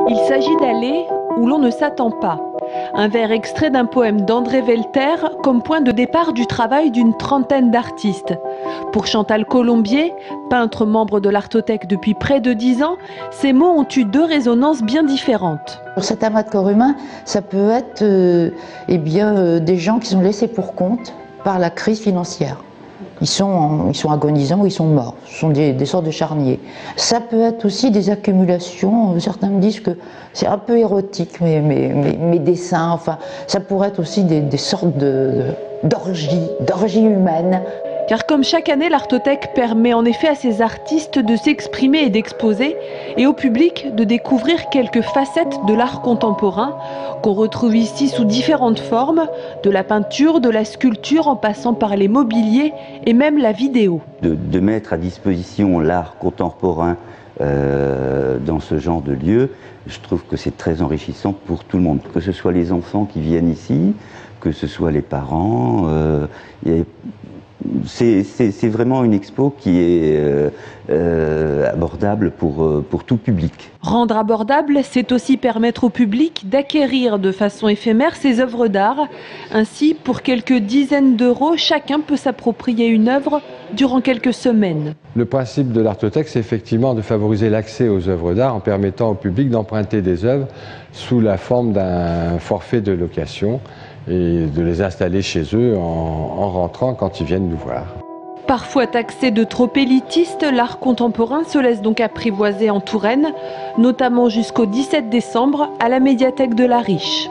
Il s'agit d'aller où l'on ne s'attend pas. Un vers extrait d'un poème d'André Velter comme point de départ du travail d'une trentaine d'artistes. Pour Chantal Colombier, peintre membre de l'Artothèque depuis près de 10 ans, ces mots ont eu deux résonances bien différentes. Cet amas de corps humain, ça peut être des gens qui sont laissés pour compte par la crise financière. Ils sont agonisants ou ils sont morts. Ce sont des sortes de charniers. Ça peut être aussi des accumulations. Certains me disent que c'est un peu érotique, mes dessins. Enfin, ça pourrait être aussi des sortes d'orgies humaines. Car comme chaque année, l'Artothèque permet en effet à ces artistes de s'exprimer et d'exposer, et au public de découvrir quelques facettes de l'art contemporain qu'on retrouve ici sous différentes formes, de la peinture, de la sculpture, en passant par les mobiliers et même la vidéo. De mettre à disposition l'art contemporain dans ce genre de lieu, je trouve que c'est très enrichissant pour tout le monde, que ce soit les enfants qui viennent ici, que ce soit les parents. C'est vraiment une expo qui est abordable pour tout public. Rendre abordable, c'est aussi permettre au public d'acquérir de façon éphémère ses œuvres d'art. Ainsi, pour quelques dizaines d'euros, chacun peut s'approprier une œuvre durant quelques semaines. Le principe de l'Artothèque, c'est effectivement de favoriser l'accès aux œuvres d'art en permettant au public d'emprunter des œuvres sous la forme d'un forfait de location et de les installer chez eux en rentrant quand ils viennent nous voir. Parfois taxé de trop élitiste, l'art contemporain se laisse donc apprivoiser en Touraine, notamment jusqu'au 17 décembre à la médiathèque de la Riche.